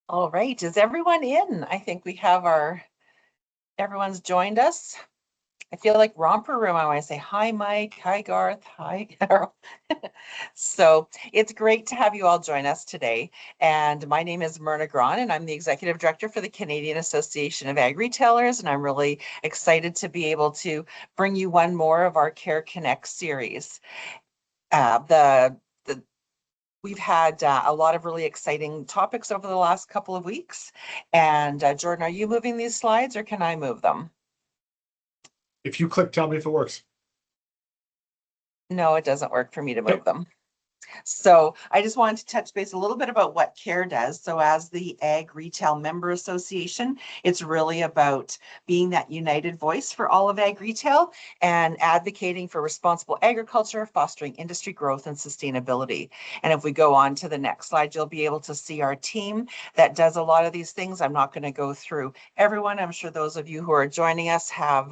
All right, is everyone in? I think we have everyone's joined us. I feel like romper room. I want to say hi, Mike. Hi, Garth. Hi, Carol. So it's great to have you all join us today. And my name is Myrna Gron, and I'm the Executive Director for the Canadian Association of Agri-Retailers. And I'm really excited to be able to bring you one more of our Care Connect series. We've had a lot of really exciting topics over the last couple of weeks. And Jordan, are you moving these slides or can I move them? If you click, tell me if it works. No, it doesn't work for me to move them. So I just wanted to touch base a little bit about what CARE does. So as the Ag Retail Member Association, it's really about being that united voice for all of Ag Retail and advocating for responsible agriculture, fostering industry growth and sustainability. And if we go on to the next slide, you'll be able to see our team that does a lot of these things. I'm not going to go through everyone. I'm sure those of you who are joining us have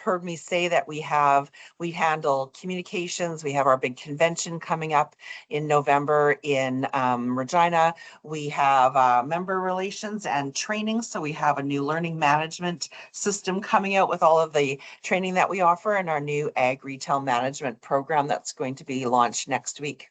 heard me say that we handle communications. We have our big convention coming up in November in Regina. We have member relations and training. So we have a new learning management system coming out with all of the training that we offer and our new Ag Retail Management program that's going to be launched next week.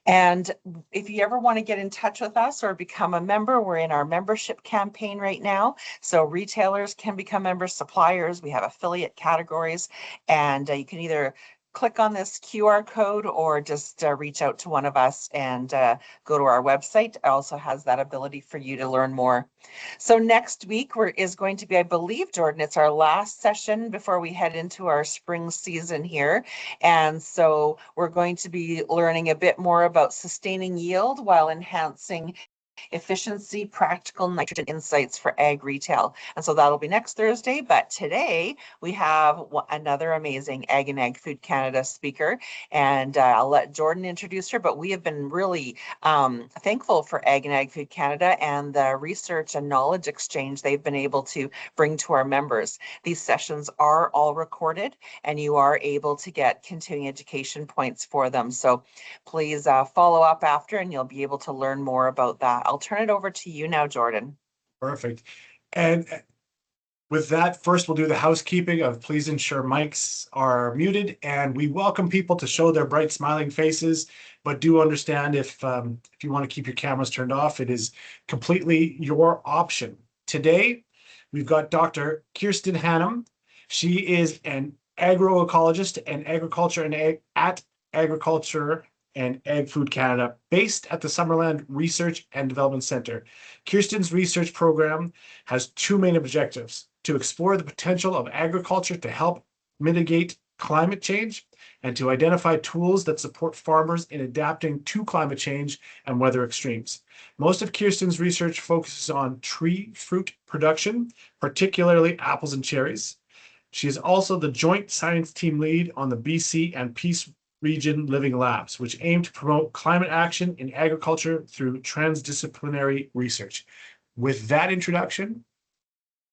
And if you ever want to get in touch with us or become a member, we're in our membership campaign right now. So retailers can become members, suppliers, we have affiliate categories, and you can either click on this QR code or just reach out to one of us and go to our website. It also has that ability for you to learn more. So next week is going to be, I believe, Jordan, it's our last session before we head into our spring season here. And so we're going to be learning a bit more about sustaining yield while enhancing efficiency, practical nitrogen insights for ag retail. And so that'll be next Thursday. But today we have another amazing Ag and Ag Food Canada speaker. And I'll let Jordan introduce her. But we have been really thankful for Ag and Ag Food Canada and the research and knowledge exchange they've been able to bring to our members. These sessions are all recorded and you are able to get continuing education points for them. So please follow up after and you'll be able to learn more about that. I'll turn it over to you now, Jordan. Perfect. And with that, first we'll do the housekeeping of please ensure mics are muted, and we welcome people to show their bright smiling faces, but do understand if you want to keep your cameras turned off, it is completely your option. Today, we've got Dr. Kirsten Hannum. She is an agroecologist and agriculture and at Agriculture and Ag Food Canada, based at the Summerland Research and Development Center. Kirsten's research program has two main objectives: to explore the potential of agriculture to help mitigate climate change, and to identify tools that support farmers in adapting to climate change and weather extremes. Most of Kirsten's research focuses on tree fruit production, particularly apples and cherries. She is also the joint science team lead on the BC and Peace Region Living Labs, which aim to promote climate action in agriculture through transdisciplinary research. With that introduction,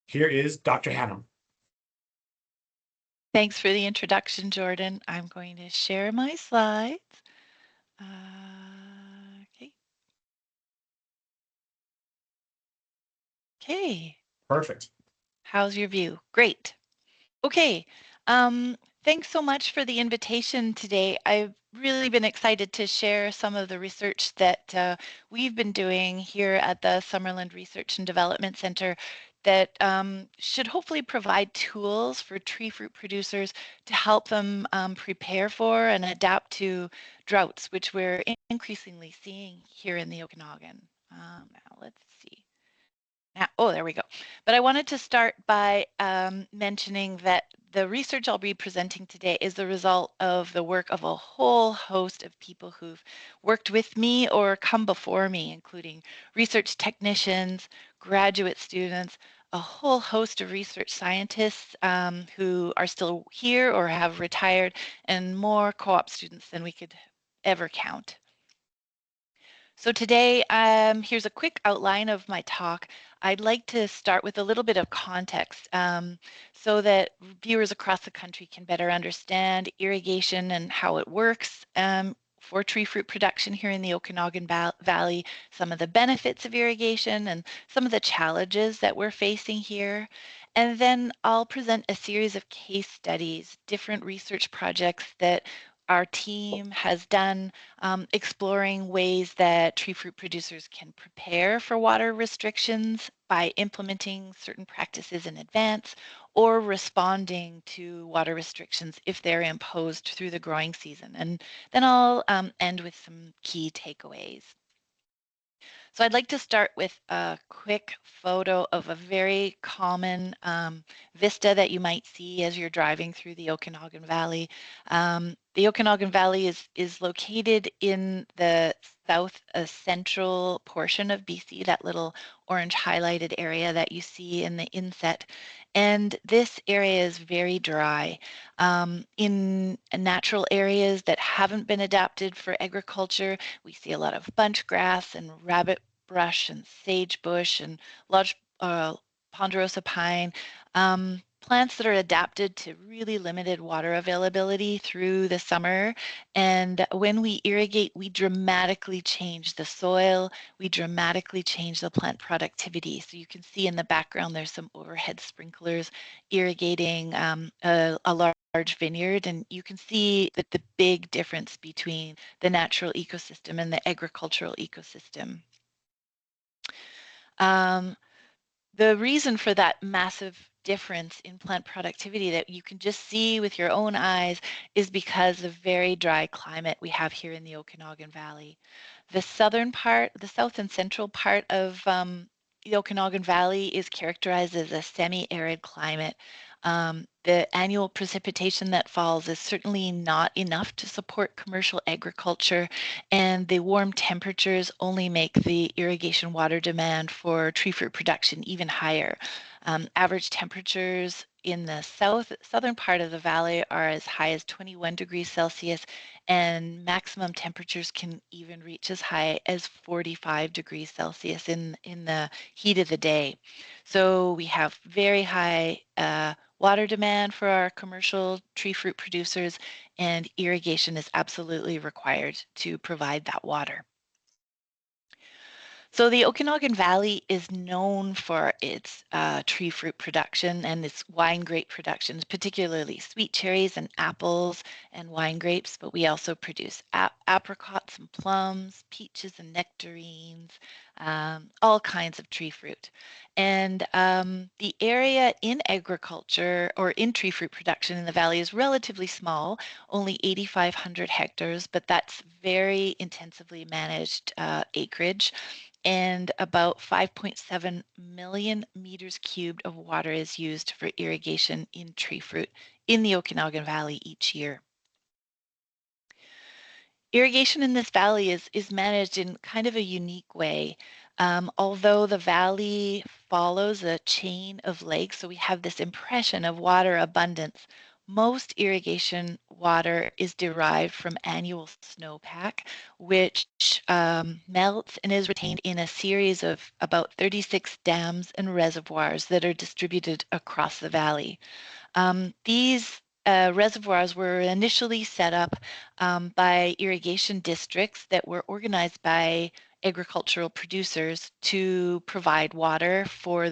here is Dr. Hannum. Thanks for the introduction, Jordan. I'm going to share my slides. Okay. Okay. Perfect. How's your view? Great. Okay. Thanks so much for the invitation today. I've really been excited to share some of the research that we've been doing here at the Summerland Research and Development Center that should hopefully provide tools for tree fruit producers to help them prepare for and adapt to droughts, which we're increasingly seeing here in the Okanagan. Now let's see. Oh, there we go. But I wanted to start by mentioning that the research I'll be presenting today is the result of the work of a whole host of people who've worked with me or come before me, including research technicians, graduate students, a whole host of research scientists who are still here or have retired, and more co-op students than we could ever count. So today, here's a quick outline of my talk. I'd like to start with a little bit of context so that viewers across the country can better understand irrigation and how it works for tree fruit production here in the Okanagan Valley, some of the benefits of irrigation and some of the challenges that we're facing here. And then I'll present a series of case studies, different research projects that our team has done, exploring ways that tree fruit producers can prepare for water restrictions by implementing certain practices in advance or responding to water restrictions if they're imposed through the growing season. And then I'll end with some key takeaways. So I'd like to start with a quick photo of a very common vista that you might see as you're driving through the Okanagan Valley. The Okanagan Valley is located in the south central portion of BC, that little orange highlighted area that you see in the inset. And this area is very dry. In natural areas that haven't been adapted for agriculture, we see a lot of bunch grass and rabbit brush and sagebush and large ponderosa pine, plants that are adapted to really limited water availability through the summer. And when we irrigate, we dramatically change the soil, we dramatically change the plant productivity. So you can see in the background, there's some overhead sprinklers irrigating a large vineyard, and you can see that the big difference between the natural ecosystem and the agricultural ecosystem. The reason for that massive difference in plant productivity that you can just see with your own eyes is because of very dry climate we have here in the Okanagan Valley. The southern part, the south and central part of the Okanagan Valley is characterized as a semi-arid climate. The annual precipitation that falls is certainly not enough to support commercial agriculture, and the warm temperatures only make the irrigation water demand for tree fruit production even higher. Average temperatures in the southern part of the valley are as high as 21 degrees Celsius, and maximum temperatures can even reach as high as 45 degrees Celsius in the heat of the day. So we have very high water demand for our commercial tree fruit producers, and irrigation is absolutely required to provide that water. So the Okanagan Valley is known for its tree fruit production and its wine grape productions, particularly sweet cherries and apples and wine grapes, but we also produce apricots and plums, peaches and nectarines, all kinds of tree fruit. And the area in agriculture or in tree fruit production in the valley is relatively small, only 8,500 hectares, but that's very intensively managed acreage. And about 5.7 million meters cubed of water is used for irrigation in tree fruit in the Okanagan Valley each year. Irrigation in this valley is managed in kind of a unique way. Although the valley follows a chain of lakes, so we have this impression of water abundance, most irrigation water is derived from annual snowpack, which melts and is retained in a series of about 36 dams and reservoirs that are distributed across the valley. These reservoirs were initially set up by irrigation districts that were organized by agricultural producers to provide water for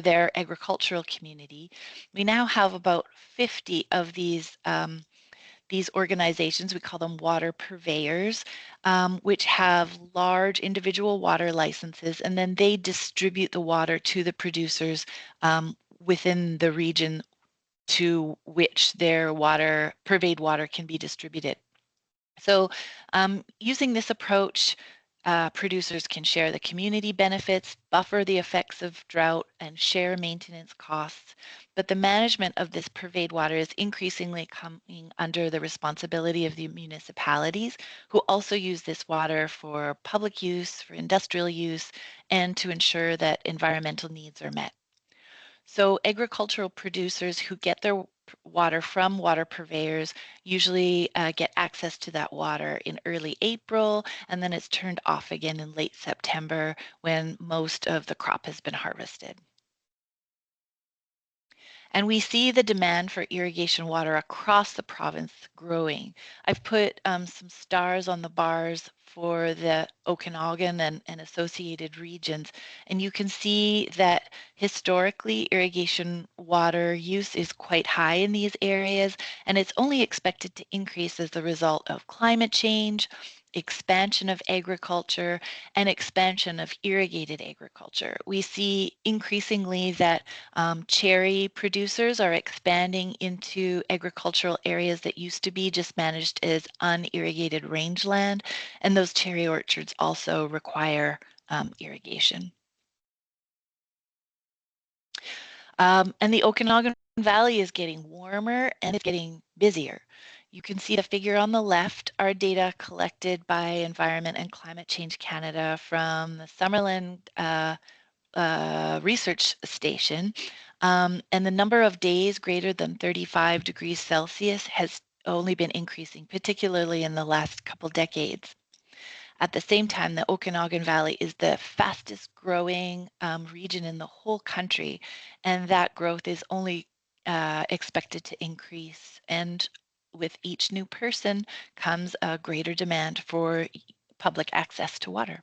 their agricultural community. We now have about 50 of these organizations. We call them water purveyors, which have large individual water licenses, and then they distribute the water to the producers within the region to which their purveyed water can be distributed. So using this approach, producers can share the community benefits, buffer the effects of drought, and share maintenance costs. But the management of this purveyed water is increasingly coming under the responsibility of the municipalities, who also use this water for public use, for industrial use, and to ensure that environmental needs are met. So agricultural producers who get their water from water purveyors usually get access to that water in early April, and then it's turned off again in late September when most of the crop has been harvested. And we see the demand for irrigation water across the province growing. I've put some stars on the bars for the Okanagan and associated regions, and you can see that historically irrigation water use is quite high in these areas, and it's only expected to increase as a result of climate change, expansion of agriculture, and expansion of irrigated agriculture. We see increasingly that cherry producers are expanding into agricultural areas that used to be just managed as unirrigated rangeland, and those cherry orchards also require irrigation. And the Okanagan Valley is getting warmer and it's getting busier. You can see the figure on the left, our data collected by Environment and Climate Change Canada from the Summerland research station. And the number of days greater than 35 degrees Celsius has only been increasing, particularly in the last couple decades. At the same time, the Okanagan Valley is the fastest growing region in the whole country, and that growth is only expected to increase. And with each new person comes a greater demand for public access to water.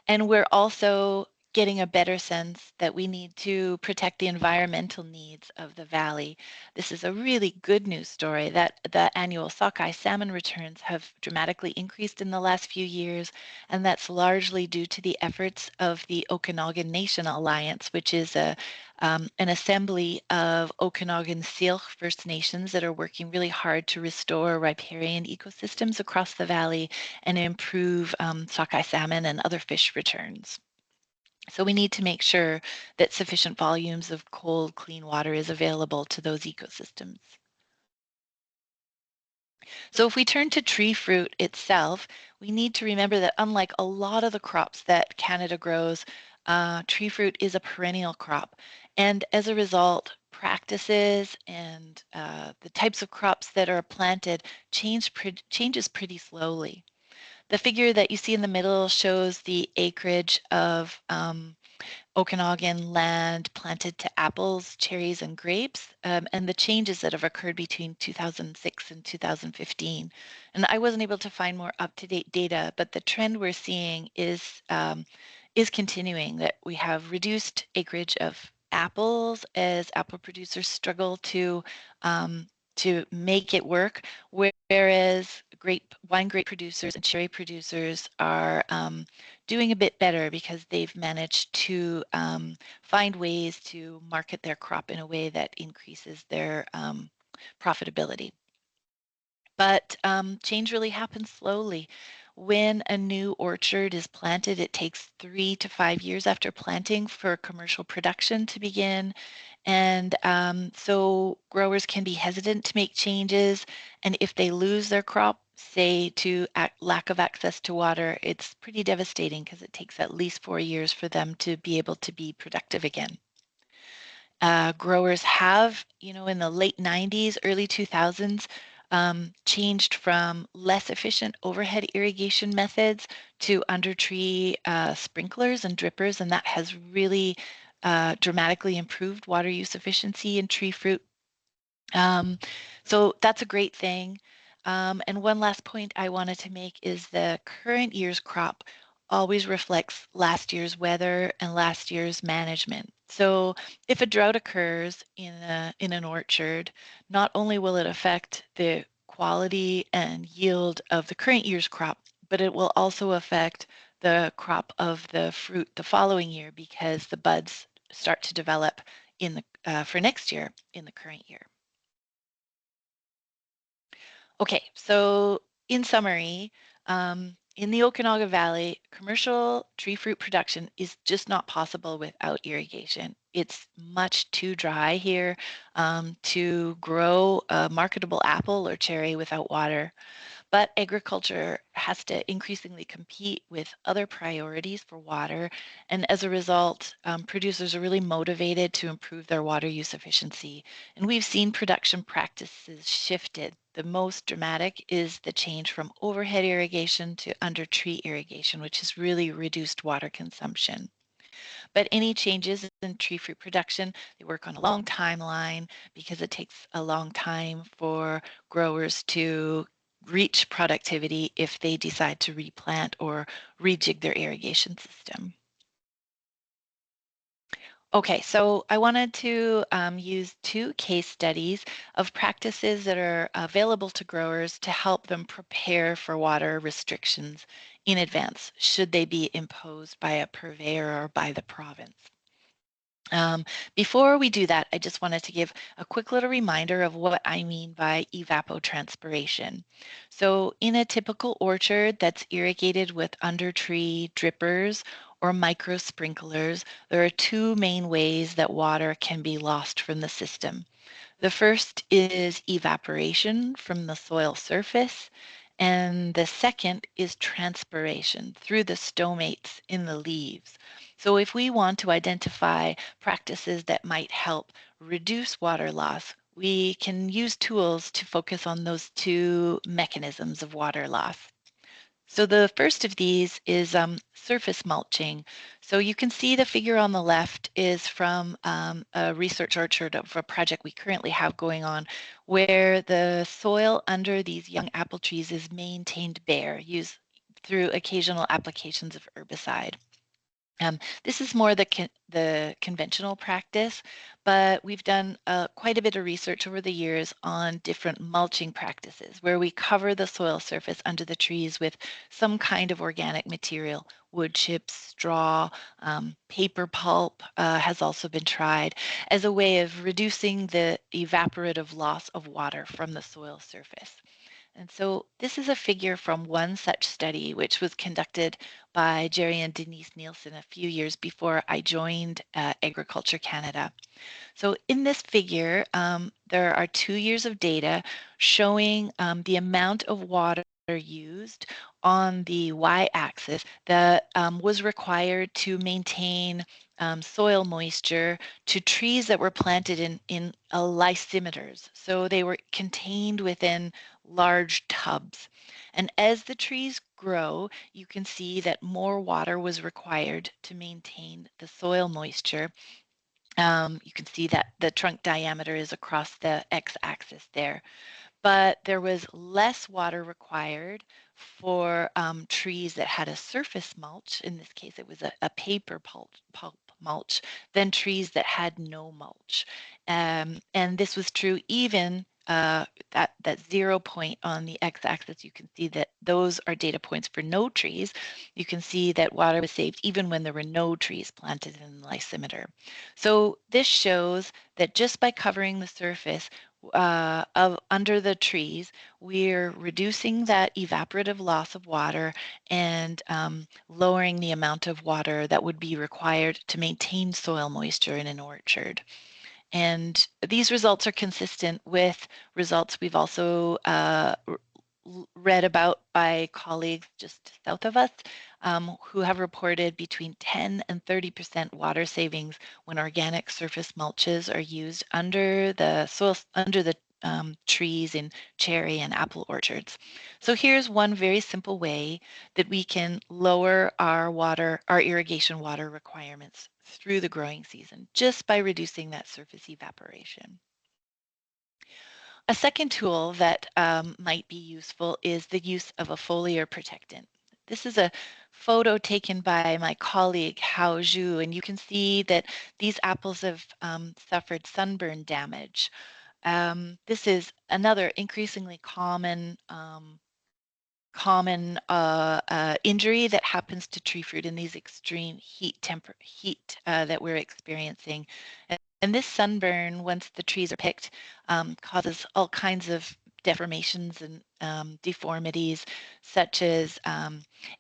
And we're also getting a better sense that we need to protect the environmental needs of the valley. This is a really good news story that the annual sockeye salmon returns have dramatically increased in the last few years, and that's largely due to the efforts of the Okanagan Nation Alliance, which is an assembly of Okanagan Syilx First Nations that are working really hard to restore riparian ecosystems across the valley and improve sockeye salmon and other fish returns. So we need to make sure that sufficient volumes of cold, clean water is available to those ecosystems. So if we turn to tree fruit itself, we need to remember that unlike a lot of the crops that Canada grows, tree fruit is a perennial crop. And as a result, practices and the types of crops that are planted changes pretty slowly. The figure that you see in the middle shows the acreage of Okanagan land planted to apples, cherries, and grapes, and the changes that have occurred between 2006 and 2015. And I wasn't able to find more up-to-date data, but the trend we're seeing is continuing, that we have reduced acreage of apples as apple producers struggle to make it work, whereas wine grape producers and cherry producers are doing a bit better because they've managed to find ways to market their crop in a way that increases their profitability. But change really happens slowly. When a new orchard is planted, it takes 3 to 5 years after planting for commercial production to begin. And so growers can be hesitant to make changes. And if they lose their crop, say to lack of access to water, it's pretty devastating because it takes at least 4 years for them to be able to be productive again. Growers have, in the late 90s, early 2000s, changed from less efficient overhead irrigation methods to under tree sprinklers and drippers, and that has really dramatically improved water use efficiency in tree fruit. So that's a great thing. And one last point I wanted to make is the current year's crop always reflects last year's weather and last year's management. So if a drought occurs in an orchard, not only will it affect the quality and yield of the current year's crop, but it will also affect the crop of the fruit the following year because the buds start to develop for next year in the current year. Okay, so in summary, in the Okanagan Valley, commercial tree fruit production is just not possible without irrigation. It's much too dry here to grow a marketable apple or cherry without water. But agriculture has to increasingly compete with other priorities for water. And as a result, producers are really motivated to improve their water use efficiency. And we've seen production practices shifted. The most dramatic is the change from overhead irrigation to under tree irrigation, which has really reduced water consumption. But any changes in tree fruit production, they work on a long timeline because it takes a long time for growers to reach productivity if they decide to replant or rejig their irrigation system. Okay, so I wanted to use two case studies of practices that are available to growers to help them prepare for water restrictions in advance, should they be imposed by a purveyor or by the province. Um, Before we do that, I just wanted to give a quick little reminder of what I mean by evapotranspiration. So in a typical orchard that's irrigated with under-tree drippers or micro sprinklers, there are two main ways that water can be lost from the system. The first is evaporation from the soil surface, and the second is transpiration through the stomates in the leaves. So if we want to identify practices that might help reduce water loss, we can use tools to focus on those two mechanisms of water loss. So the first of these is surface mulching. So you can see the figure on the left is from a research orchard of a project we currently have going on, where the soil under these young apple trees is maintained bare, used through occasional applications of herbicide. This is more the conventional practice, but we've done quite a bit of research over the years on different mulching practices where we cover the soil surface under the trees with some kind of organic material. Wood chips, straw, paper pulp has also been tried as a way of reducing the evaporative loss of water from the soil surface. And so this is a figure from one such study, which was conducted by Jerry and Denise Nielsen a few years before I joined Agriculture Canada. So in this figure, there are 2 years of data showing the amount of water used on the y-axis that was required to maintain soil moisture to trees that were planted in lysimeters. So they were contained within large tubs. And as the trees grow, you can see that more water was required to maintain the soil moisture. You can see that the trunk diameter is across the x-axis there, but there was less water required for trees that had a surface mulch. In this case, it was a paper pulp mulch than trees that had no mulch. And this was true even that 0 point on the x-axis. You can see that those are data points for no trees. You can see that water was saved even when there were no trees planted in the lysimeter. So this shows that just by covering the surface of under the trees, we're reducing that evaporative loss of water and lowering the amount of water that would be required to maintain soil moisture in an orchard. And these results are consistent with results we've also read about by colleagues just south of us who have reported between 10 and 30% water savings when organic surface mulches are used under the soil, under the trees in cherry and apple orchards. So here's one very simple way that we can lower our irrigation water requirements through the growing season, just by reducing that surface evaporation. A second tool that might be useful is the use of a foliar protectant. This is a photo taken by my colleague Hao Zhu, and you can see that these apples have suffered sunburn damage. This is another increasingly common injury that happens to tree fruit in these extreme heat that we're experiencing. And this sunburn, once the trees are picked, causes all kinds of deformations and deformities, such as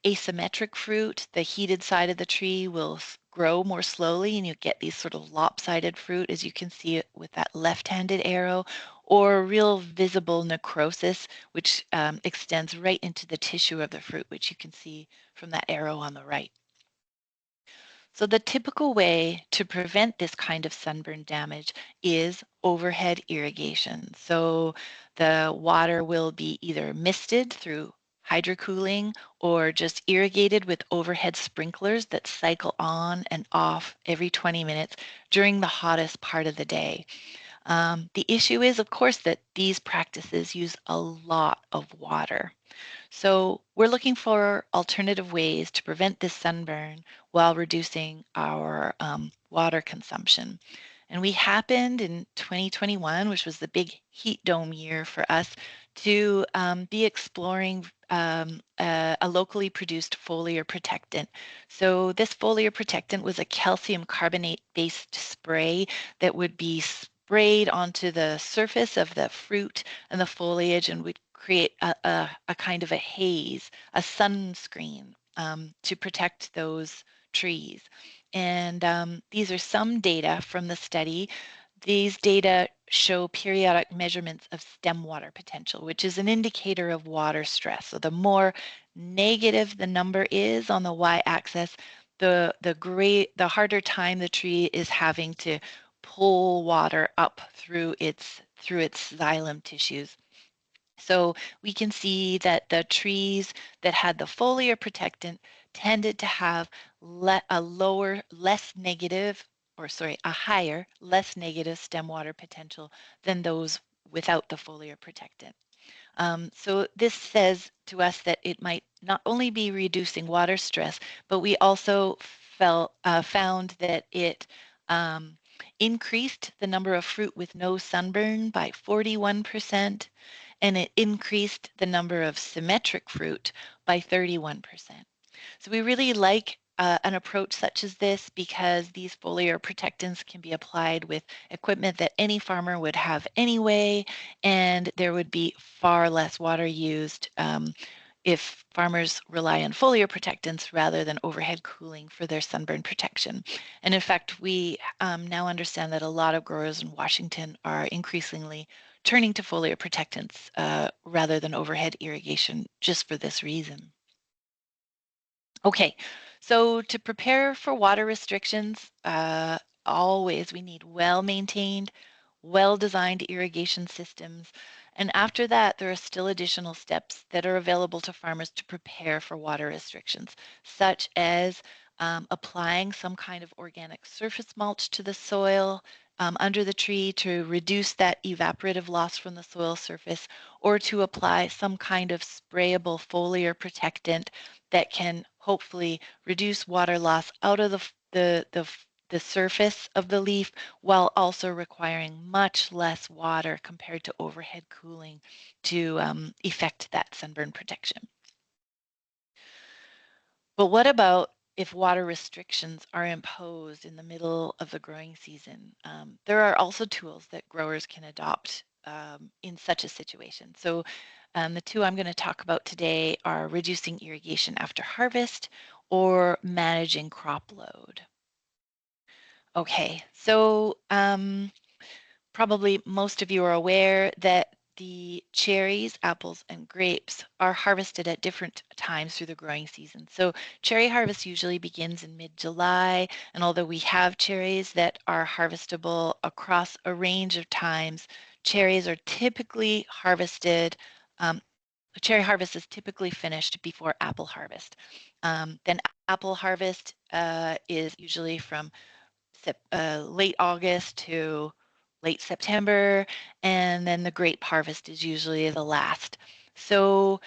asymmetric fruit. The heated side of the tree will grow more slowly, and you get these sort of lopsided fruit, as you can see it with that left-handed arrow, or real visible necrosis, which extends right into the tissue of the fruit, which you can see from that arrow on the right. So the typical way to prevent this kind of sunburn damage is overhead irrigation. So the water will be either misted through hydrocooling, or just irrigated with overhead sprinklers that cycle on and off every 20 minutes during the hottest part of the day. The issue is, of course, that these practices use a lot of water. So we're looking for alternative ways to prevent this sunburn while reducing our water consumption. And we happened in 2021, which was the big heat dome year for us, to be exploring a locally produced foliar protectant. So this foliar protectant was a calcium carbonate-based spray that would be sprayed onto the surface of the fruit and the foliage and would create a kind of a haze, a sunscreen to protect those trees. And these are some data from the study. These data show periodic measurements of stem water potential, which is an indicator of water stress. So the more negative the number is on the y-axis, the harder time the tree is having to pull water up through its xylem tissues. So we can see that the trees that had the foliar protectant tended to have a higher, less negative stem water potential than those without the foliar protectant. So this says to us that it might not only be reducing water stress, but we also found that it increased the number of fruit with no sunburn by 41%, and it increased the number of symmetric fruit by 31%. So we really like an approach such as this because these foliar protectants can be applied with equipment that any farmer would have anyway, and there would be far less water used if farmers rely on foliar protectants rather than overhead cooling for their sunburn protection. And in fact, we now understand that a lot of growers in Washington are increasingly turning to foliar protectants rather than overhead irrigation just for this reason. Okay, so to prepare for water restrictions, always we need well-maintained, well-designed irrigation systems. And after that, there are still additional steps that are available to farmers to prepare for water restrictions, such as applying some kind of organic surface mulch to the soil under the tree to reduce that evaporative loss from the soil surface, or to apply some kind of sprayable foliar protectant that can hopefully reduce water loss out of the surface of the leaf while also requiring much less water compared to overhead cooling to effect that sunburn protection. But what about if water restrictions are imposed in the middle of the growing season? There are also tools that growers can adopt in such a situation. So the two I'm going to talk about today are reducing irrigation after harvest or managing crop load. Okay, so probably most of you are aware that the cherries, apples, and grapes are harvested at different times through the growing season. So cherry harvest usually begins in mid-July, and although we have cherries that are harvestable across a range of times, cherries are typically harvested, cherry harvest is typically finished before apple harvest. Then apple harvest is usually from late August to late September, and then the grape harvest is usually the last. So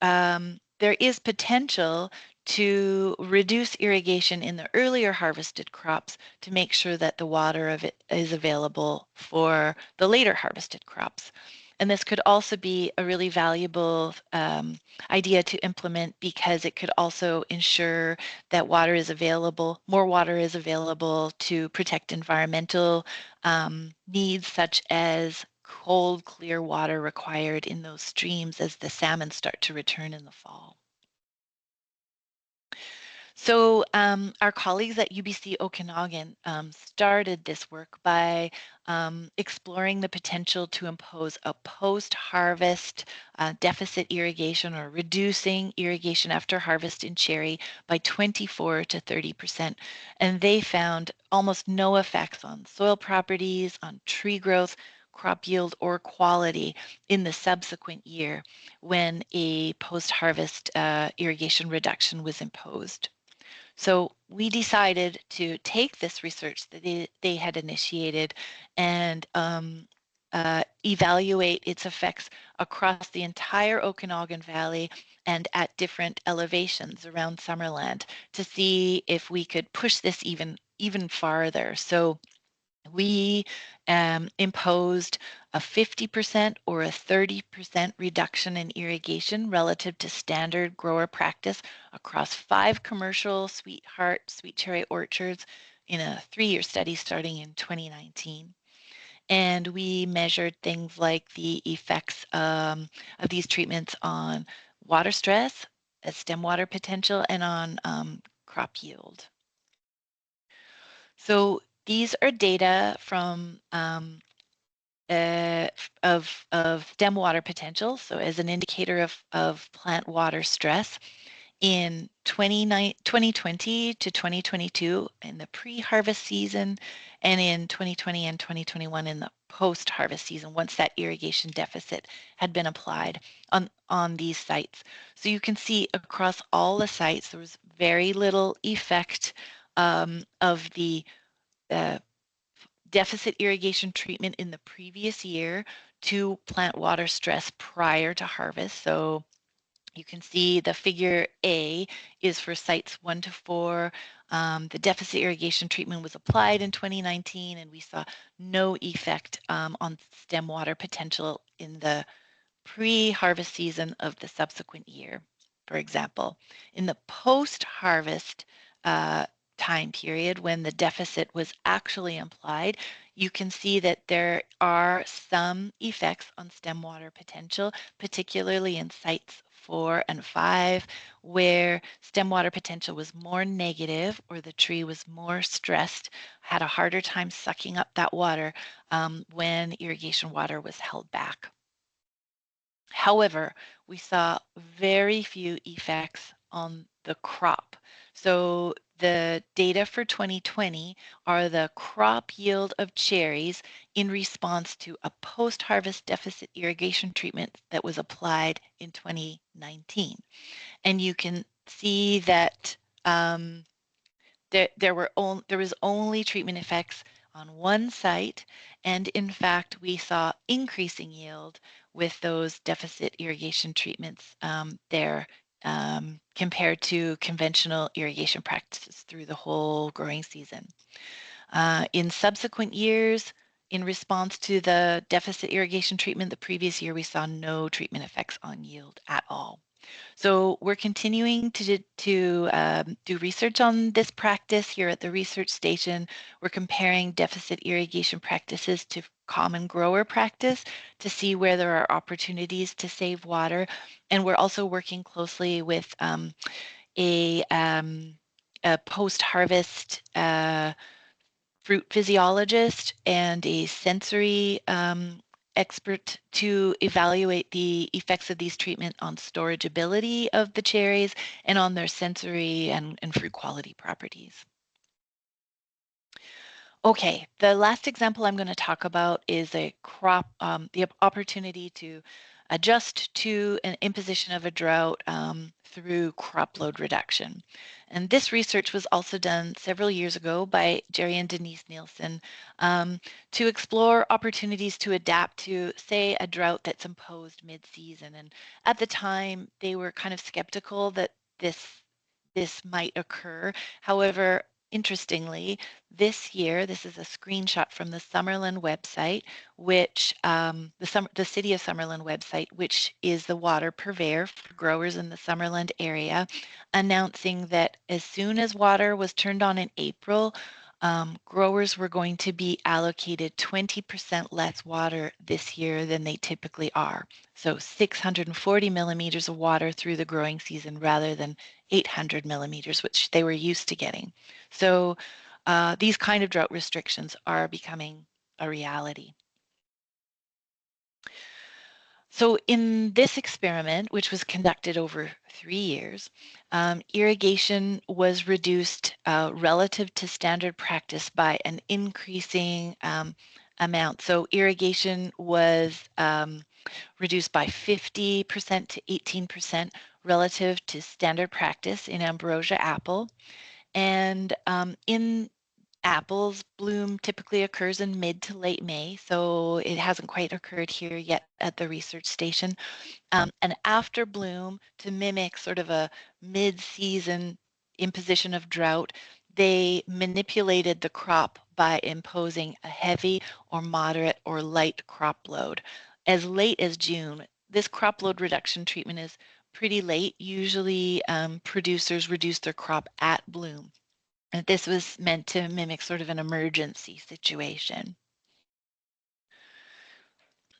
there is potential to reduce irrigation in the earlier harvested crops to make sure that the water of it is available for the later harvested crops. And this could also be a really valuable idea to implement because it could also ensure that water is available, more water is available to protect environmental needs such as cold, clear water required in those streams as the salmon start to return in the fall. So our colleagues at UBC Okanagan started this work by exploring the potential to impose a post-harvest deficit irrigation or reducing irrigation after harvest in cherry by 24 to 30%. And they found almost no effects on soil properties, on tree growth, crop yield or quality in the subsequent year when a post-harvest irrigation reduction was imposed. So we decided to take this research that they had initiated and evaluate its effects across the entire Okanagan Valley and at different elevations around Summerland to see if we could push this even farther. So we imposed a 50% or a 30% reduction in irrigation relative to standard grower practice across 5 commercial sweetheart sweet cherry orchards in a 3-year study starting in 2019. And we measured things like the effects of these treatments on water stress, stem water potential, and on crop yield. So these are data from of stem water potential, so as an indicator of plant water stress in 2020 to 2022 in the pre-harvest season, and in 2020 and 2021 in the post-harvest season once that irrigation deficit had been applied on these sites. So you can see across all the sites there was very little effect of the deficit irrigation treatment in the previous year to plant water stress prior to harvest. So you can see the figure A is for sites 1 to 4. The deficit irrigation treatment was applied in 2019, and we saw no effect on stem water potential in the pre-harvest season of the subsequent year. For example, in the post-harvest time period when the deficit was actually applied, you can see that there are some effects on stem water potential, particularly in sites 4 and 5, where stem water potential was more negative or the tree was more stressed, had a harder time sucking up that water when irrigation water was held back. However, we saw very few effects on the crop. So the data for 2020 are the crop yield of cherries in response to a post-harvest deficit irrigation treatment that was applied in 2019. And you can see that there was only treatment effects on one site, and in fact we saw increasing yield with those deficit irrigation treatments there compared to conventional irrigation practices through the whole growing season. In subsequent years, in response to the deficit irrigation treatment the previous year, we saw no treatment effects on yield at all. So we're continuing to do research on this practice here at the research station. We're comparing deficit irrigation practices to common grower practice to see where there are opportunities to save water. And we're also working closely with a post-harvest fruit physiologist and a sensory expert to evaluate the effects of these treatment on storageability of the cherries and on their sensory and fruit quality properties. Okay, the last example I'm going to talk about is a crop, the opportunity to adjust to an imposition of a drought through crop load reduction. And this research was also done several years ago by Jerry and Denise Nielsen to explore opportunities to adapt to, say, a drought that's imposed mid-season. And at the time, they were kind of skeptical that this might occur. However, interestingly, this year, this is a screenshot from the Summerland website, which the City of Summerland website, which is the water purveyor for growers in the Summerland area, announcing that as soon as water was turned on in April, growers were going to be allocated 20% less water this year than they typically are. So 640 millimeters of water through the growing season rather than 800 millimeters, which they were used to getting. So these kind of drought restrictions are becoming a reality. So in this experiment, which was conducted over 3 years, irrigation was reduced relative to standard practice by an increasing amount. So irrigation was reduced by 50% to 18% relative to standard practice in ambrosia apple. And in apples, bloom typically occurs in mid to late May, so it hasn't quite occurred here yet at the research station. And after bloom, to mimic sort of a mid-season imposition of drought, they manipulated the crop by imposing a heavy or moderate or light crop load. As late as June, this crop load reduction treatment is pretty late. Usually producers reduce their crop at bloom. And this was meant to mimic sort of an emergency situation.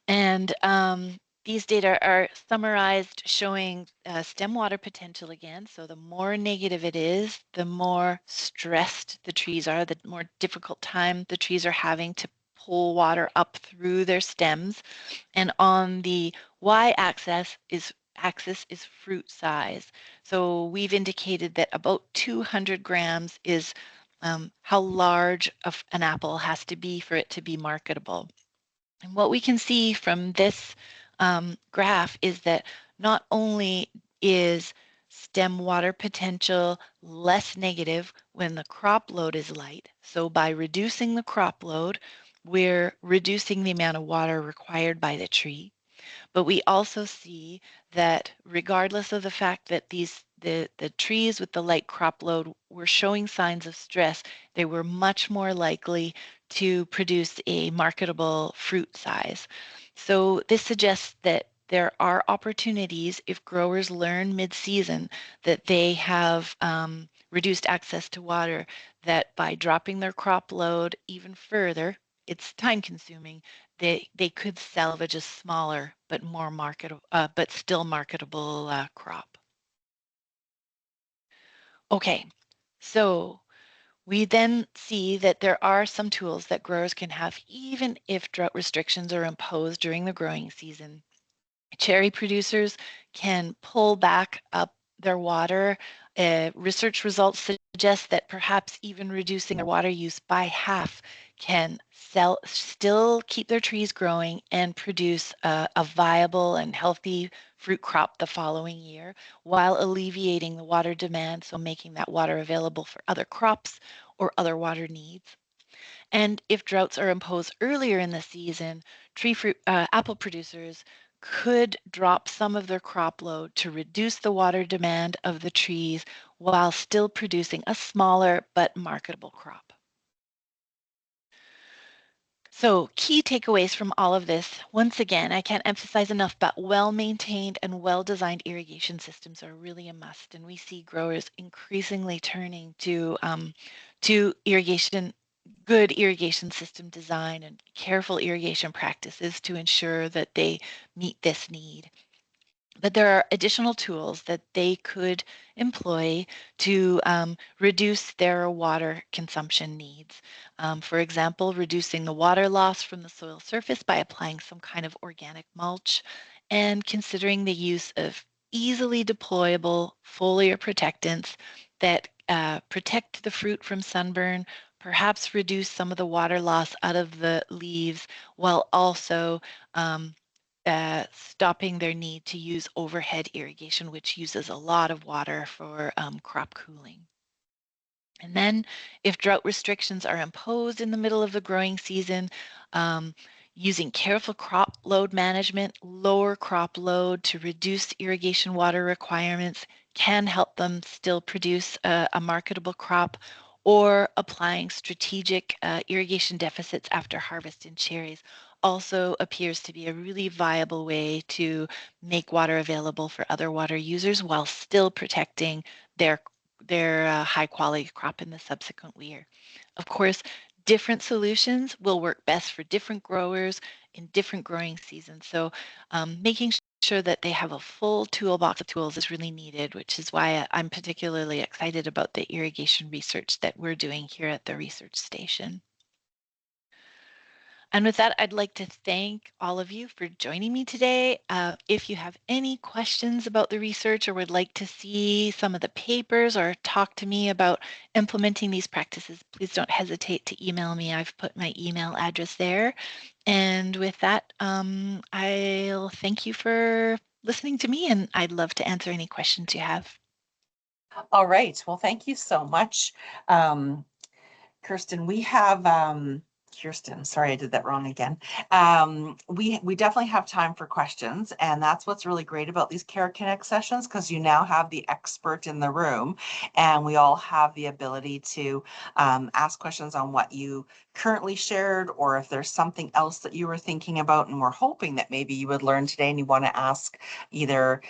And these data are summarized showing stem water potential again. So the more negative it is, the more stressed the trees are, the more difficult time the trees are having to pull water up through their stems. And on the y-axis is fruit size. So we've indicated that about 200 grams is how large of an apple has to be for it to be marketable. And what we can see from this graph is that not only is stem water potential less negative when the crop load is light, so by reducing the crop load, we're reducing the amount of water required by the tree. But we also see that regardless of the fact that the trees with the light crop load were showing signs of stress, they were much more likely to produce a marketable fruit size. So this suggests that there are opportunities if growers learn mid-season that they have reduced access to water, that by dropping their crop load even further, it's time consuming, they could salvage a smaller but more marketable, but still marketable crop. Okay, so we then see that there are some tools that growers can have even if drought restrictions are imposed during the growing season. Cherry producers can pull back up their water. Research results suggest that perhaps even reducing their water use by half can still keep their trees growing and produce a viable and healthy fruit crop the following year while alleviating the water demand, so making that water available for other crops or other water needs. And if droughts are imposed earlier in the season, apple producers could drop some of their crop load to reduce the water demand of the trees while still producing a smaller but marketable crop. So key takeaways from all of this, once again, I can't emphasize enough, but well-maintained and well-designed irrigation systems are really a must. And we see growers increasingly turning to good irrigation system design and careful irrigation practices to ensure that they meet this need. But there are additional tools that they could employ to reduce their water consumption needs. For example, reducing the water loss from the soil surface by applying some kind of organic mulch, and considering the use of easily deployable foliar protectants that protect the fruit from sunburn, perhaps reduce some of the water loss out of the leaves, while also stopping their need to use overhead irrigation, which uses a lot of water for crop cooling. And then if drought restrictions are imposed in the middle of the growing season, using careful crop load management, lower crop load to reduce irrigation water requirements can help them still produce a marketable crop, or applying strategic irrigation deficits after harvest in cherries also appears to be a really viable way to make water available for other water users while still protecting their high quality crop in the subsequent year. Of course, different solutions will work best for different growers in different growing seasons. So making sure that they have a full toolbox of tools is really needed, which is why I'm particularly excited about the irrigation research that we're doing here at the research station. And with that, I'd like to thank all of you for joining me today. If you have any questions about the research or would like to see some of the papers or talk to me about implementing these practices, please don't hesitate to email me. I've put my email address there. And with that, I'll thank you for listening to me, and I'd love to answer any questions you have. All right. Well, thank you so much. Kirsten, we have Kirsten, sorry, I did that wrong again. We definitely have time for questions, and that's what's really great about these Care Connect sessions, because you now have the expert in the room, and we all have the ability to ask questions on what you currently shared, or if there's something else that you were thinking about and we're hoping that maybe you would learn today and you want to ask either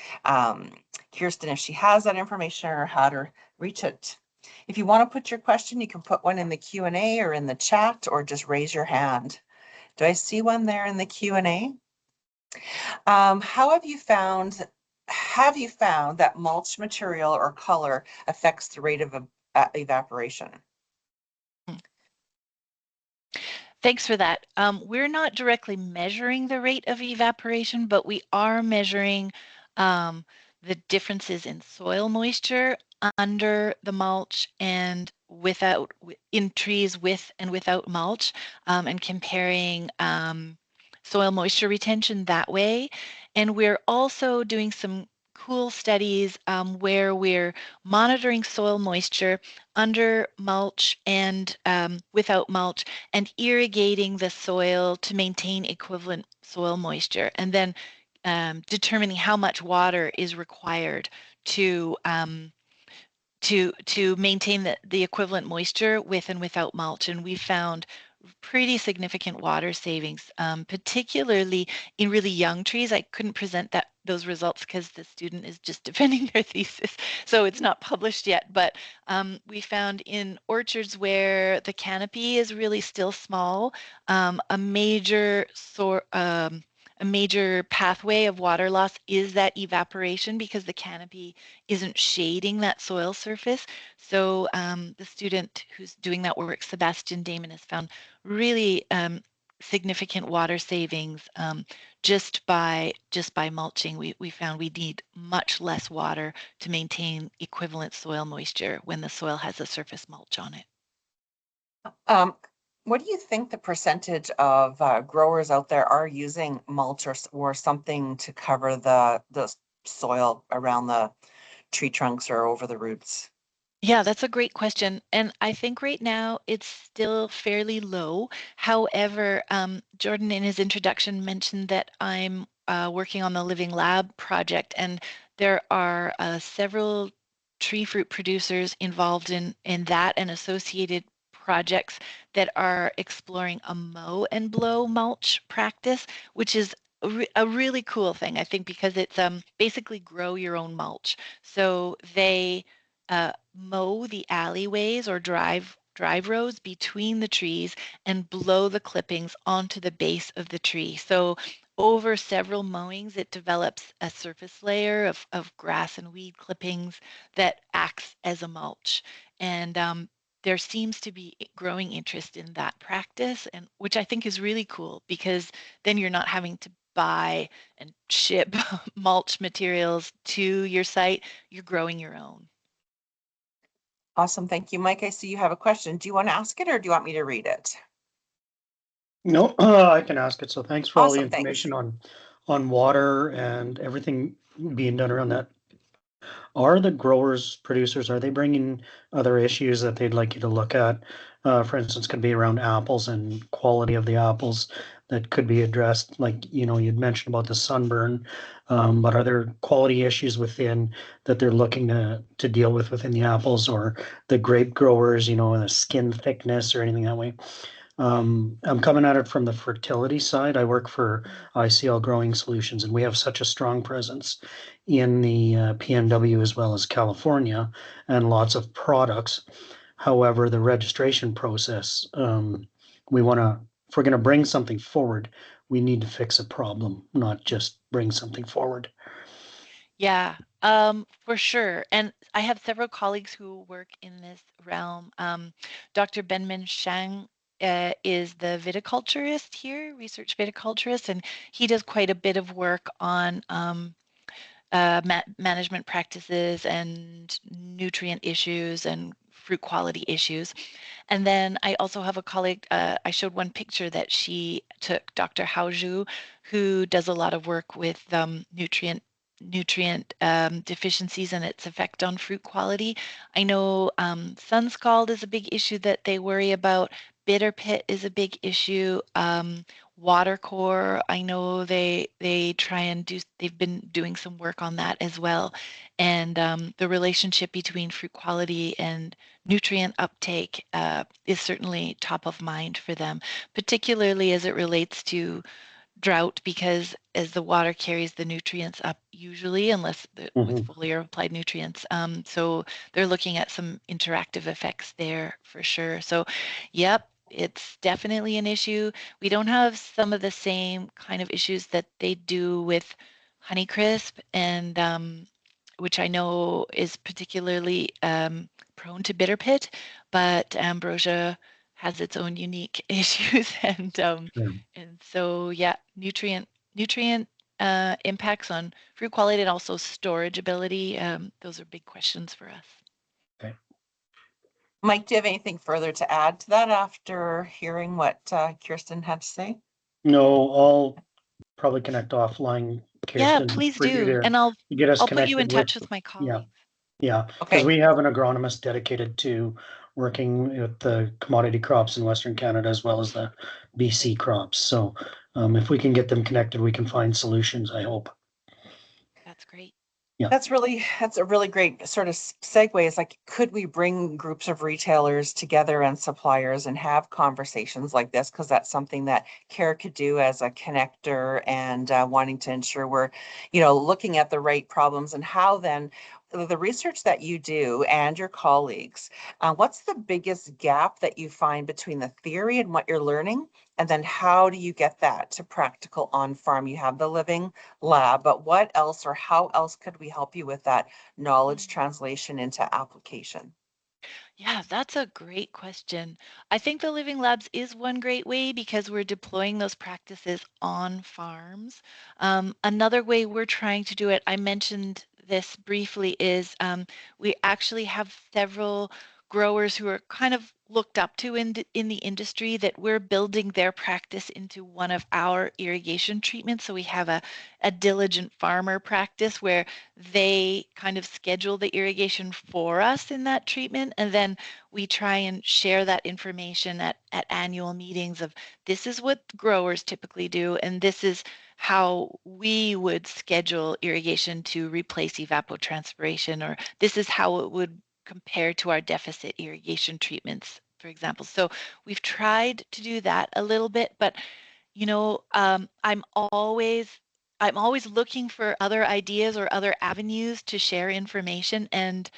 Kirsten if she has that information or how to reach it. If you want to put your question, you can put one in the Q&A or in the chat, or just raise your hand. Do I see one there in the Q&A? Have you found that mulch material or color affects the rate of evaporation? Thanks for that. We're not directly measuring the rate of evaporation, but we are measuring the differences in soil moisture under the mulch and without, in trees with and without mulch, and comparing soil moisture retention that way. And we're also doing some cool studies where we're monitoring soil moisture under mulch and without mulch, and irrigating the soil to maintain equivalent soil moisture, and then determining how much water is required to maintain the equivalent moisture with and without mulch. And we found pretty significant water savings, particularly in really young trees. I couldn't present those results because the student is just defending their thesis, so it's not published yet. But we found in orchards where the canopy is really still small, a major pathway of water loss is that evaporation, because the canopy isn't shading that soil surface. So the student who's doing that work, Sebastian Damon, has found really significant water savings just by mulching. We found we need much less water to maintain equivalent soil moisture when the soil has a surface mulch on it. What do you think the percentage of growers out there are using mulch or something to cover the soil around the tree trunks or over the roots? Yeah, that's a great question. And I think right now it's still fairly low. However, Jordan in his introduction mentioned that I'm working on the Living Lab project, and there are several tree fruit producers involved in that and associated projects that are exploring a mow and blow mulch practice, which is a really cool thing, I think, because it's basically grow your own mulch. So they mow the alleyways or drive rows between the trees and blow the clippings onto the base of the tree. So over several mowings, it develops a surface layer of grass and weed clippings that acts as a mulch. And there seems to be growing interest in that practice, and which I think is really cool, because then you're not having to buy and ship mulch materials to your site. You're growing your own. Awesome. Thank you, Mike. I see you have a question. Do you want to ask it, or do you want me to read it? No, I can ask it. So thanks for all the Awesome. Thanks. information on water and everything being done around that. Are the growers, producers, are they bringing other issues that they'd like you to look at? For instance, could be around apples and quality of the apples that could be addressed. Like, you'd mentioned about the sunburn, but are there quality issues within that they're looking to deal with within the apples, or the grape growers, the skin thickness or anything that way? I'm coming at it from the fertility side. I work for ICL Growing Solutions, and we have such a strong presence in the PNW as well as California, and lots of products. However, the registration process, we want to, if we're going to bring something forward, we need to fix a problem, not just bring something forward. Yeah, for sure. And I have several colleagues who work in this realm. Dr. Benmin Shang is the viticulturist here, research viticulturist, and he does quite a bit of work on management practices and nutrient issues and fruit quality issues. And then I also have a colleague, I showed one picture that she took, Dr. Haoju, who does a lot of work with nutrient deficiencies and its effect on fruit quality. I know sun scald is a big issue that they worry about. Bitter pit is a big issue. Water core, I know they try and do, they've been doing some work on that as well. And the relationship between fruit quality and nutrient uptake is certainly top of mind for them, particularly as it relates to drought, because as the water carries the nutrients up, usually, unless with foliar applied nutrients. So they're looking at some interactive effects there for sure. So, yep, it's definitely an issue. We don't have some of the same kind of issues that they do with Honeycrisp, and which I know is particularly prone to bitter pit, but ambrosia has its own unique issues, and so yeah, nutrient impacts on fruit quality and also storage ability. Those are big questions for us. Okay. Mike, do you have anything further to add to that after hearing what Kirsten had to say? No, I'll probably connect offline, Yeah, Kirsten, please for you do, to and I'll get us put you in connected with. touch with my Yeah, colleagues. yeah, because Okay. we have an agronomist dedicated to working with the commodity crops in Western Canada as well as the BC crops. So if we can get them connected, we can find solutions, I hope. That's great. That's a really great sort of segue. It's like, could we bring groups of retailers together and suppliers and have conversations like this? Because that's something that CARE could do as a connector and wanting to ensure we're, looking at the right problems and how then the research that you do and your colleagues, what's the biggest gap that you find between the theory and what you're learning? And then how do you get that to practical on farm? You have the living lab, but what else or how else could we help you with that knowledge translation into application? Yeah, that's a great question. I think the Living Labs is one great way because we're deploying those practices on farms. Another way we're trying to do it, I mentioned this briefly, is we actually have several growers who are kind of looked up to in the industry that we're building their practice into one of our irrigation treatments. So we have a diligent farmer practice where they kind of schedule the irrigation for us in that treatment, and then we try and share that information at annual meetings of this is what growers typically do, and this is how we would schedule irrigation to replace evapotranspiration, or this is how it would compare to our deficit irrigation treatments, for example. So we've tried to do that a little bit, but I'm always looking for other ideas or other avenues to share information, and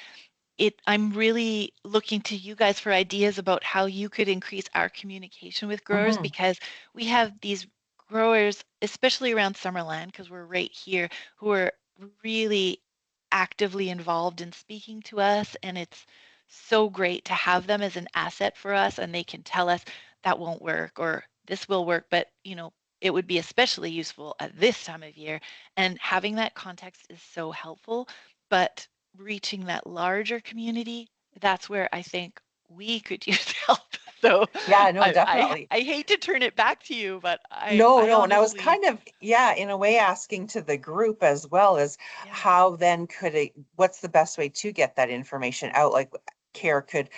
I'm really looking to you guys for ideas about how you could increase our communication with growers, Mhm. because we have these growers, especially around Summerland, because we're right here, who are really actively involved in speaking to us, and it's so great to have them as an asset for us, and they can tell us that won't work or this will work, but it would be especially useful at this time of year, and having that context is so helpful. But reaching that larger community, that's where I think we could use help. So Yeah, no, I definitely. hate to turn it back to you, but No, I no. And I was honestly, kind of, yeah, in a way asking to the group as well as yeah. how then what's the best way to get that information out? Like CARE could,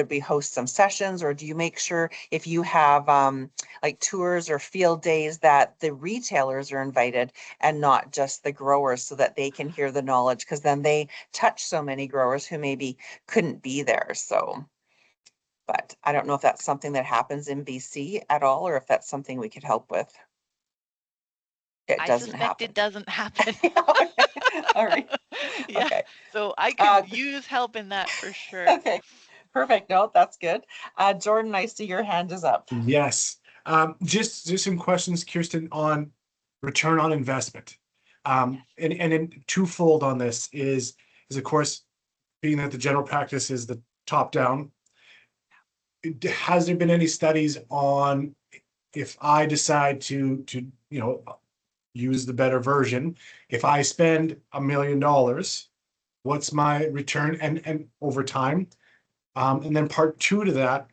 we host some sessions, or do you make sure if you have like tours or field days that the retailers are invited and not just the growers so that they can hear the knowledge? Because then they touch so many growers who maybe couldn't be there. So. But I don't know if that's something that happens in BC at all, or if that's something we could help with. It I doesn't suspect it happen. doesn't happen. All right. Yeah, Okay. so I Uh, could use help in that for sure. okay. Perfect. No, that's good. Jordan, I see your hand is up. Yes. Just some questions, Kirsten, on return on investment. And in twofold on this is of course, being that the general practice is the top down. has there been any studies on if I decide to use the better version, if I spend $1 million, what's my return and over time? And then part two to that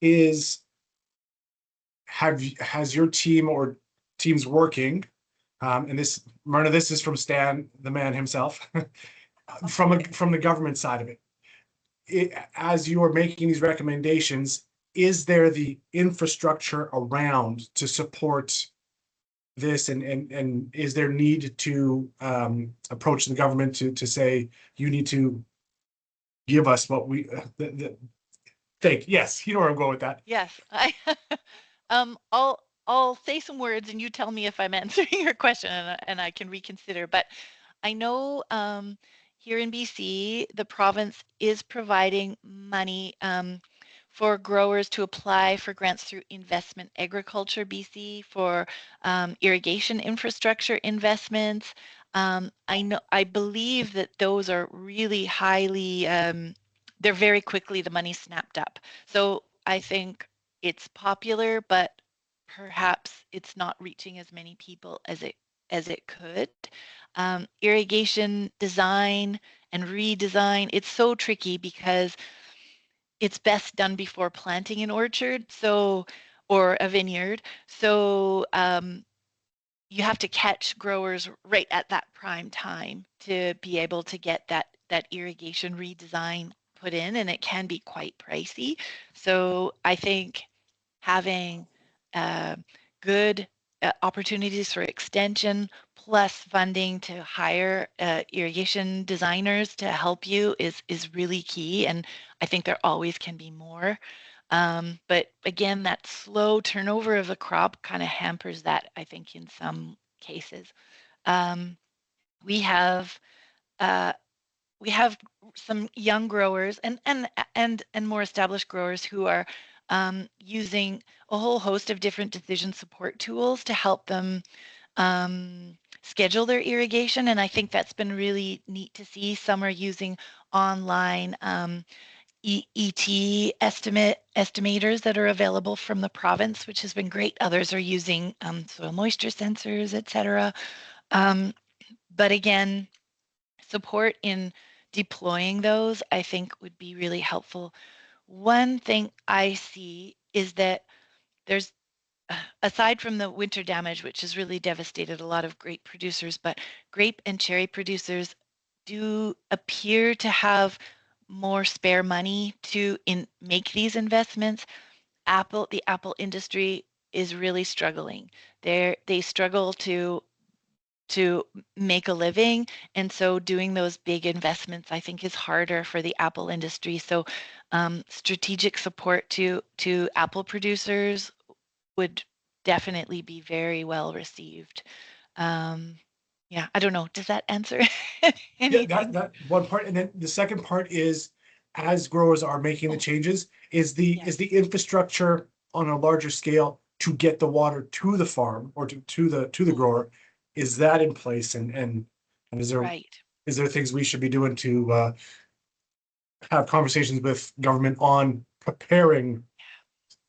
is has your team or teams working, and this, Myrna, this is from Stan, the man himself, from the government side of it, as you are making these recommendations, is there the infrastructure around to support this, and is there need to approach the government to say you need to give us what we think? Yes, you know where I'm going with that. Yes, I'll say some words and you tell me if I'm answering your question, and I can reconsider. But I know here in BC, the province is providing money for growers to apply for grants through Investment Agriculture BC for irrigation infrastructure investments. I believe that those are really highly, they're very quickly, the money snapped up. So I think it's popular, but perhaps it's not reaching as many people as it could. Irrigation design and redesign, it's so tricky because it's best done before planting an orchard, so, or a vineyard. So you have to catch growers right at that prime time to be able to get that irrigation redesign put in, and it can be quite pricey. So I think having good opportunities for extension plus funding to hire irrigation designers to help you is really key. And I think there always can be more. But again, that slow turnover of a crop kind of hampers that, I think, in some cases. Um, we have uh, we have some young growers and more established growers who are using a whole host of different decision support tools to help them schedule their irrigation. And I think that's been really neat to see. Some are using online ET estimators that are available from the province, which has been great. Others are using soil moisture sensors, etc. But again, support in deploying those, I think, would be really helpful. One thing I see is that there's, aside from the winter damage, which has really devastated a lot of grape producers, but grape and cherry producers do appear to have more spare money to make these investments. The apple industry is really struggling. They struggle to make a living. And so doing those big investments, I think, is harder for the Apple industry. So strategic support to Apple producers would definitely be very well received. Yeah, I don't know. Does that answer anything? Yeah, that one part, and then the second part is, as growers are making the changes, is the infrastructure on a larger scale to get the water to the farm or to the grower, is that in place, and is there Right. is there things we should be doing to have conversations with government on preparing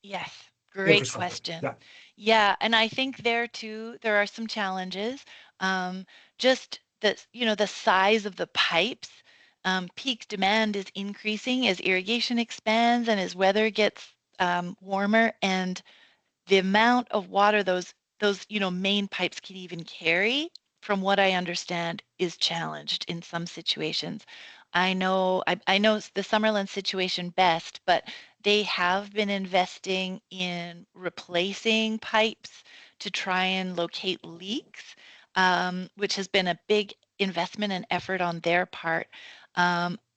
Yes, great infrastructure? question. Yeah. Yeah, and I think there too, there are some challenges. Just the size of the pipes, peak demand is increasing as irrigation expands and as weather gets warmer, and the amount of water those main pipes can even carry, from what I understand, is challenged in some situations. I know the Summerland situation best, but they have been investing in replacing pipes to try and locate leaks, which has been a big investment and effort on their part.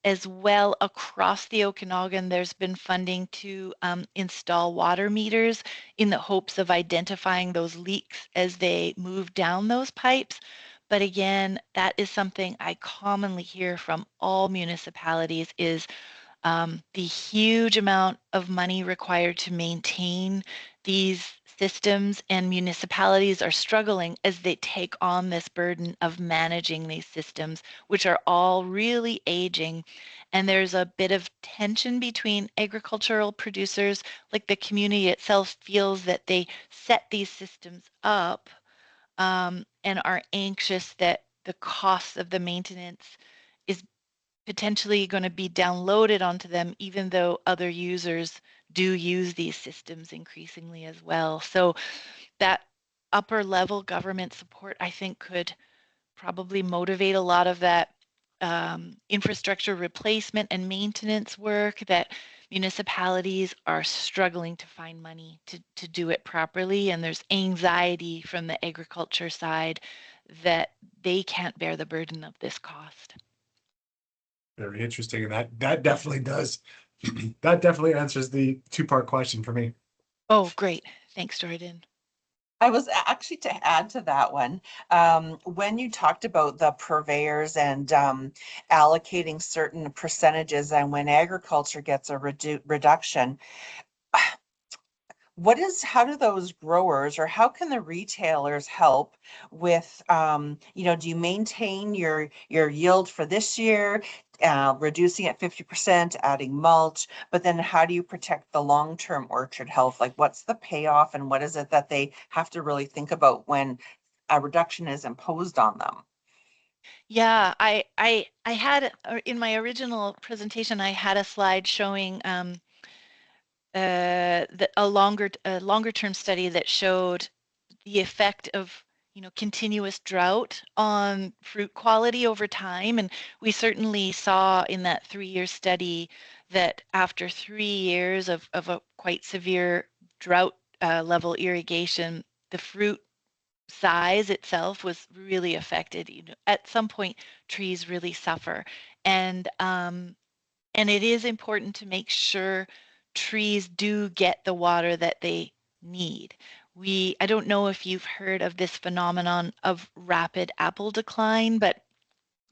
As well, across the Okanagan, there's been funding to install water meters in the hopes of identifying those leaks as they move down those pipes. But again, that is something I commonly hear from all municipalities is the huge amount of money required to maintain these systems and municipalities are struggling as they take on this burden of managing these systems, which are all really aging. And there's a bit of tension between agricultural producers, like the community itself feels that they set these systems up and are anxious that the cost of the maintenance is potentially going to be downloaded onto them, even though other users do use these systems increasingly as well. So that upper level government support, I think, could probably motivate a lot of that infrastructure replacement and maintenance work that municipalities are struggling to find money to do it properly. And there's anxiety from the agriculture side that they can't bear the burden of this cost. Very interesting. And that definitely does. That definitely answers the two-part question for me. Oh, great. Thanks, Jordan. I was actually to add to that one, when you talked about the purveyors and allocating certain percentages, and when agriculture gets a reduction, how do those growers, or how can the retailers help with, do you maintain your yield for this year, reducing it 50%, adding mulch, but then how do you protect the long-term orchard health? Like, what's the payoff, and what is it that they have to really think about when a reduction is imposed on them? Yeah, I had in my original presentation, I had a slide showing a longer term study that showed the effect of continuous drought on fruit quality over time. And we certainly saw in that 3-year study that after 3 years of a quite severe drought level irrigation, the fruit size itself was really affected. At some point, trees really suffer, and it is important to make sure trees do get the water that they need. I don't know if you've heard of this phenomenon of rapid apple decline, but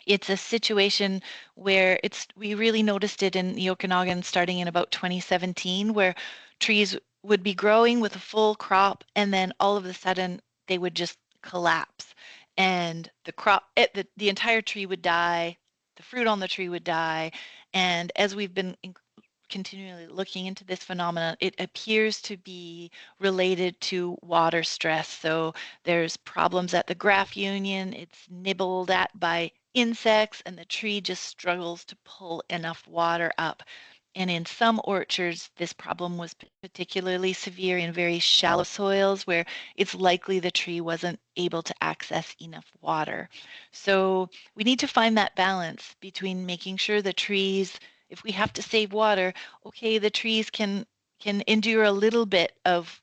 it's a situation where we really noticed it in the Okanagan starting in about 2017, where trees would be growing with a full crop, and then all of a sudden they would just collapse, and the entire tree would die, the fruit on the tree would die. And as we've been continually looking into this phenomenon, it appears to be related to water stress. So there's problems at the graft union, it's nibbled at by insects, and the tree just struggles to pull enough water up. And in some orchards, this problem was particularly severe in very shallow soils where it's likely the tree wasn't able to access enough water. So we need to find that balance between making sure the trees, if we have to save water, okay, the trees can endure a little bit of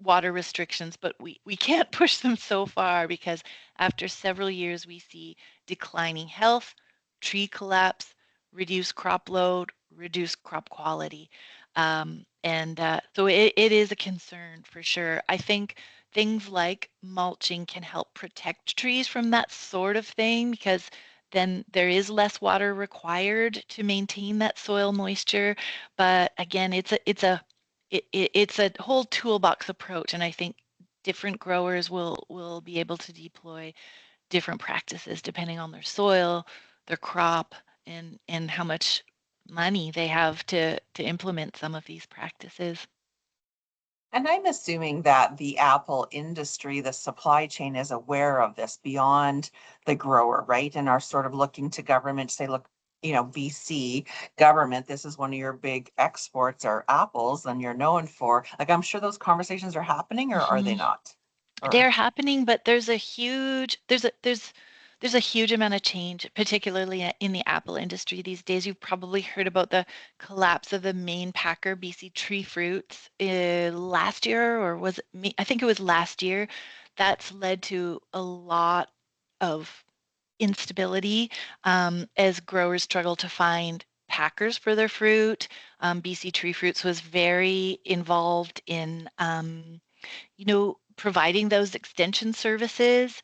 water restrictions, but we can't push them so far, because after several years we see declining health, tree collapse, reduced crop load, reduced crop quality. So it is a concern for sure. I think things like mulching can help protect trees from that sort of thing, because then there is less water required to maintain that soil moisture. But again, it's a whole toolbox approach, and I think different growers will be able to deploy different practices depending on their soil, their crop, and how much money they have to implement some of these practices. And I'm assuming that the apple industry, the supply chain, is aware of this beyond the grower, right? And are sort of looking to government to say, look, BC government, this is one of your big exports, are apples, and you're known for. Like, I'm sure those conversations are happening, or are they not? They're happening, but there's a huge amount of change, particularly in the apple industry these days. You've probably heard about the collapse of the main packer, BC Tree Fruits, last year, or was it me? I think it was last year. That's led to a lot of instability as growers struggle to find packers for their fruit. BC Tree Fruits was very involved in providing those extension services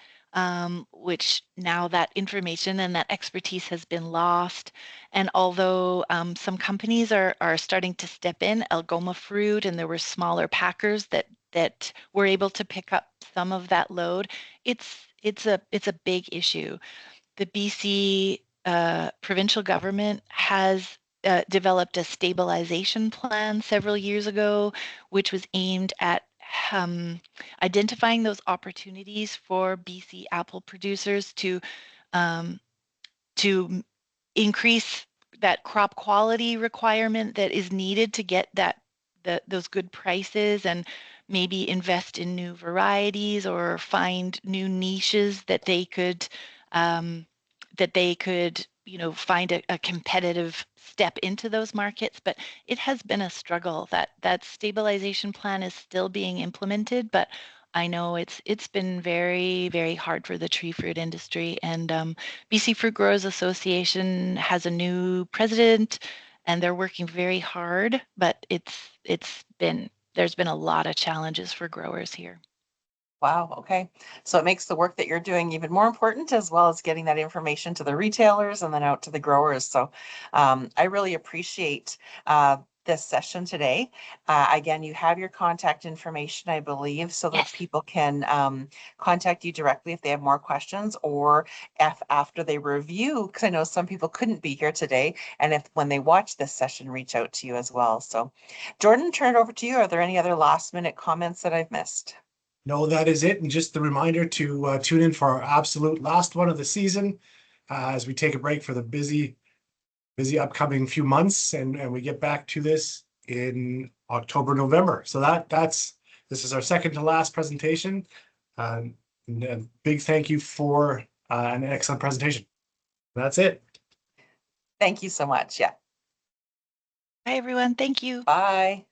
which now that information and that expertise has been lost. And although some companies are starting to step in, Algoma Fruit, and there were smaller packers that were able to pick up some of that load, it's a big issue. The BC provincial government has developed a stabilization plan several years ago, which was aimed at identifying those opportunities for BC apple producers um, to increase that crop quality requirement that is needed to get those good prices, and maybe invest in new varieties or find new niches that they could um, find a competitive step into those markets. But it has been a struggle. That stabilization plan is still being implemented, but I know it's been very, very hard for the tree fruit industry. And BC Fruit Growers Association has a new president, and they're working very hard, but there's been a lot of challenges for growers here. Wow, okay. So it makes the work that you're doing even more important, as well as getting that information to the retailers and then out to the growers. So I really appreciate this session today. Again, you have your contact information, I believe, so that Yes. people can contact you directly if they have more questions, or if after they review, because I know some people couldn't be here today, and if when they watch this session, reach out to you as well. So Jordan, turn it over to you. Are there any other last minute comments that I've missed? No, that is it. And just the reminder to tune in for our absolute last one of the season as we take a break for the busy upcoming few months, and we get back to this in October, November. So this is our second to last presentation. And a big thank you for an excellent presentation. That's it. Thank you so much. Yeah. Bye, everyone. Thank you. Bye.